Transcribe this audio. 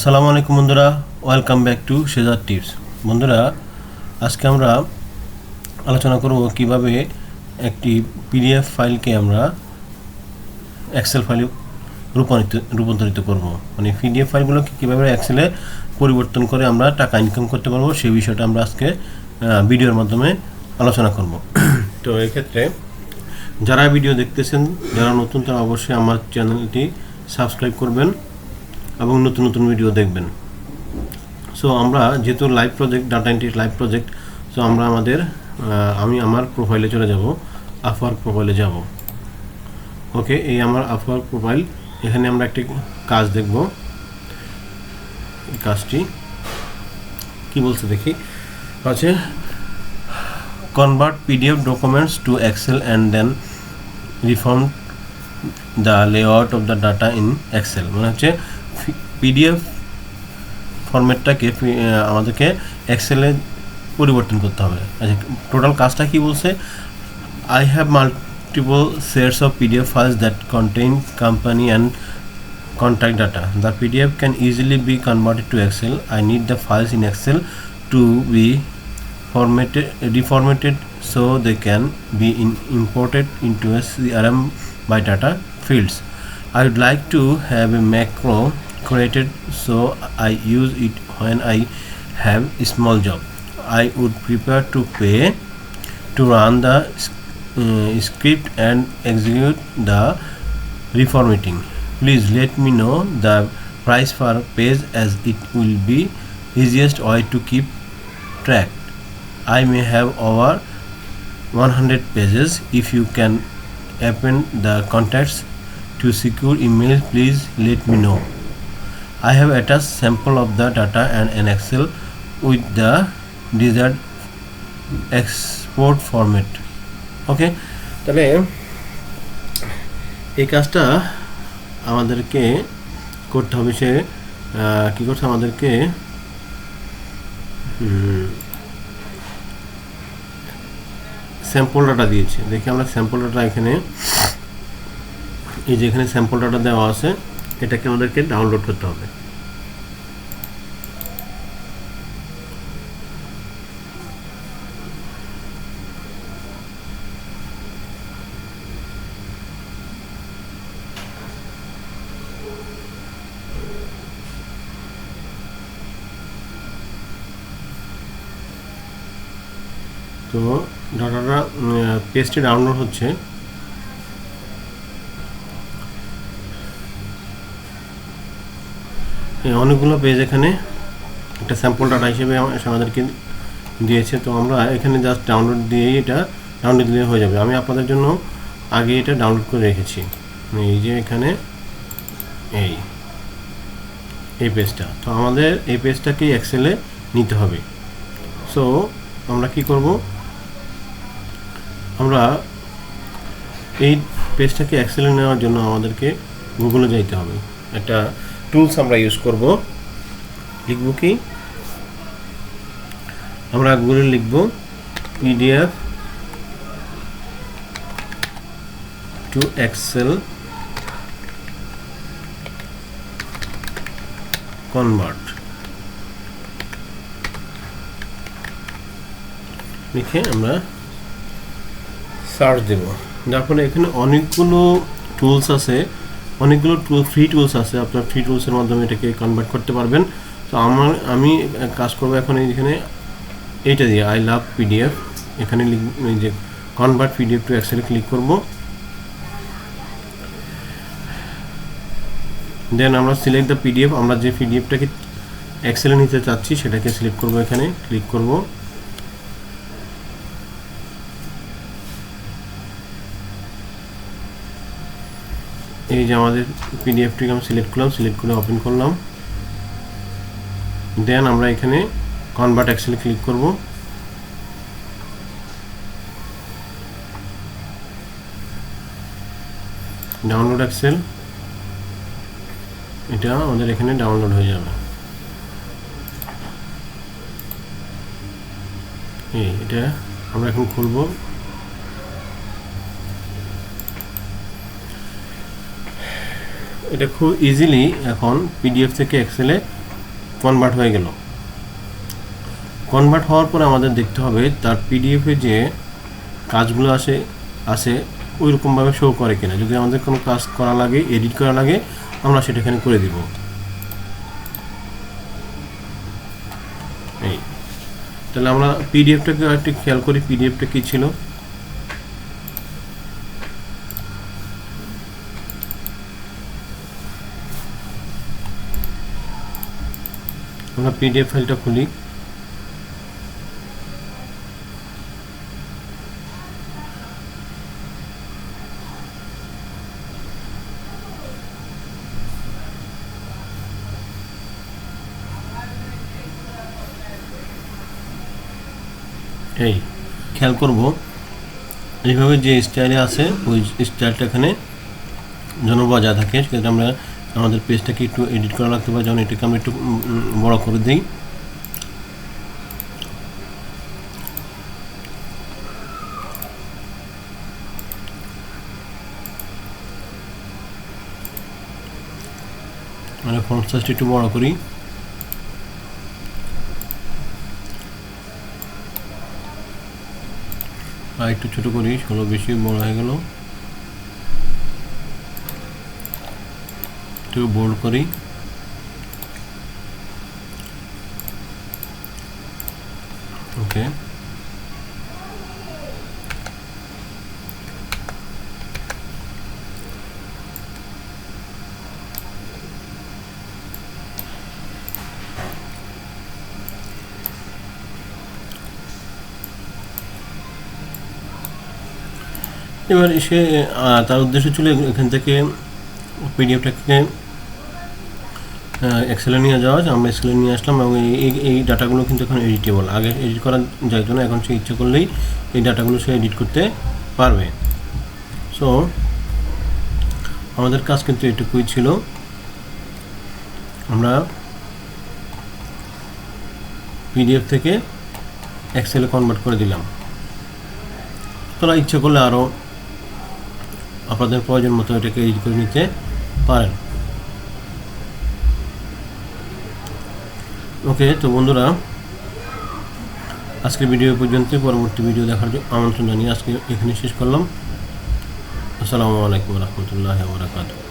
আসসালামু আলাইকুম বন্ধুরা, ওয়েলকাম ব্যাক টু সেজার টিপস। বন্ধুরা, আজকে আমরা আলোচনা করব কিভাবে একটি পিডিএফ ফাইলকে আমরা এক্সেল ফাইলে রূপান্তরিত করব। মানে পিডিএফ ফাইলগুলোকে কীভাবে এক্সেলে পরিবর্তন করে আমরা টাকা ইনকাম করতে পারবো সেই বিষয়টা আমরা আজকে ভিডিওর মাধ্যমে আলোচনা করব। তো এক্ষেত্রে যারা ভিডিও দেখতেছেন, যারা নতুন, তারা অবশ্যই আমার চ্যানেলটি সাবস্ক্রাইব করবেন এবং নতুন নতুন ভিডিও দেখবেন। সো আমরা যেহেতু live project, data entry live project, so আমরা আমি আমার প্রোফাইলে চলে যাব, আপওয়ার্ক প্রোফাইলে যাব। ওকে, এই আমার আপওয়ার্ক প্রোফাইল। এখানে আমরা একটি কাজ দেখব। কাজটি কি বলছে দেখি। আছে convert PDF documents to Excel and then reform the layout of the data in Excel. মানে হচ্ছে পিডিএফ ফরম্যাটটাকে আমাদেরকে এক্সেলে পরিবর্তন করতে হবে। আচ্ছা, টোটাল কাজটা কি বলছে? I have multiple sets of PDF files that contain company and contact data. The PDF can easily be converted to Excel. I need the files in Excel to be reformatted so they can be imported into a CRM by data fields. I would like to have a macro created so I use it when I have a small job. I would prepare to pay to run the script and execute the reformatting. Please let me know the price per page as it will be easiest way to keep track. I may have over 100 pages. If you can append the contacts to secure email, please let me know. I have attached sample of the data and an Excel with the desired export format. Okay, তাহলে এই কাজটা আমাদেরকে করতে হবে। সে কী করছে? আমাদেরকে sample data দিয়েছে। দেখি আমরা স্যাম্পল ডাটা এখানে, এই যে এখানে স্যাম্পল ডাটা দেওয়া আছে, এটাকে আমাদেরকে ডাউনলোড করতে হবে। তো ডাটাটা পেজটি ডাউনলোড হচ্ছে। অনেকগুলো পেজ এখানে একটা স্যাম্পল ডাটা হিসেবে আমাদেরকে দিয়েছে। তো আমরা এখানে জাস্ট ডাউনলোড দিয়েই এটা ডাউনলোড দিলে হয়ে যাবে। আমি আপনাদের জন্য আগে এটা ডাউনলোড করে রেখেছি। এই যে এখানে এই পেজটা। তো আমাদের এই পেজটাকে এক্সেলে নিতে হবে। সো আমরা কি করব? আমরা এই পেজটাকে এক্সেলে নেওয়ার জন্য আমাদেরকে গুগলে যাইতে হবে। একটা টুলস আমরা ইউজ করব। লিখব কি? আমরা গুগলে লিখব পিডিএফ টু এক্সেল কনভার্ট লিখে আমরা সার্চ দেব। যার ফলে এখানে অনেকগুলো টুলস আছে, অনেকগুলো ফ্রি টুলস আছে। আপনার ফ্রি টুলসের মাধ্যমে এটাকে কনভার্ট করতে পারবেন। তো আমি কাজ করবো এখন এখানে এইটা দিয়ে, আই লাভ পিডিএফ। এখানে এই যে কনভার্ট পিডিএফ টু এক্সেলে ক্লিক করব। দেন আমরা সিলেক্ট দ্য পিডিএফ। আমরা যে পিডিএফটাকে এক্সেলে নিতে চাচ্ছি সেটাকে সিলেক্ট করব। এখানে ক্লিক করব। এই যে আমাদের পিডিএফটিকে আমি সিলেক্ট করলাম, সিলেক্ট করে ওপেন করলাম। দেন আমরা এখানে কনভার্ট এক্সেলে ক্লিক করব। ডাউনলোড এক্সেল, এটা আমাদের এখানে ডাউনলোড হয়ে যাবে। এটা আমরা এখন খুলব। এটা খুব ইজিলি এখন পিডিএফ থেকে এক্সেলে কনভার্ট হয়ে গেল। কনভার্ট হওয়ার পরে আমাদের দেখতে হবে তার পিডিএফে যে কাজগুলো আছে ওই রকমভাবে শো করে কিনা। যদি আমাদের কোনো কাজ করা লাগে, এডিট করা লাগে, আমরা সেটা এখানে করে দিব। এই তাহলে আমরা পিডিএফটাকে একটু খেয়াল করি, পিডিএফটা কী ছিল। আমরা পিডিএফ ফাইলটা খুলি। এই খেয়াল করব এইভাবে যে স্টাইলে আছে ওই স্টাইলটা এখানে যেন বজায় থাকে। সেক্ষেত্রে আমরা আমাদের পেজটাকে একটু এডিট করা লাগতে পারে, যেমন এটাকে আমরা একটু বড় করে দিই। মানে ফন্ট সাইজটা একটু বড় করি। আর একটু ছোট করি, ষোলো বেশি বড় হয়ে গেল। একটু বোল্ড করি। ওকে, এবার সে তার উদ্দেশ্য ছিল এখান থেকে পিডিএফটাকে এক্সেলে নিয়ে যাওয়া। আমরা এক্সেলে নিয়ে আসলাম এবং এই ডাটাগুলো কিন্তু এখন এডিটেবল। আগে এডিট করা যাইত না, এখন সে ইচ্ছে করলেই এই ডাটাগুলো সে এডিট করতে পারবে। সো আমাদের কাজ কিন্তু এটুকুই ছিল। আমরা পিডিএফ থেকে এক্সেলে কনভার্ট করে দিলাম। তোরা ইচ্ছে করলে আরও আপনাদের প্রয়োজন মতো এটাকে এডিট করে নিতে পারেন। ওকে, তো বন্ধুরা আজকের ভিডিও পর্যন্ত, পরবর্তী ভিডিও দেখার জন্য আমন্ত্রণ জানিয়ে আজকে এখানে শেষ করলাম। আসসালামু আলাইকুম রহমতুল্লাহি ওয়া বারাকাতুহু।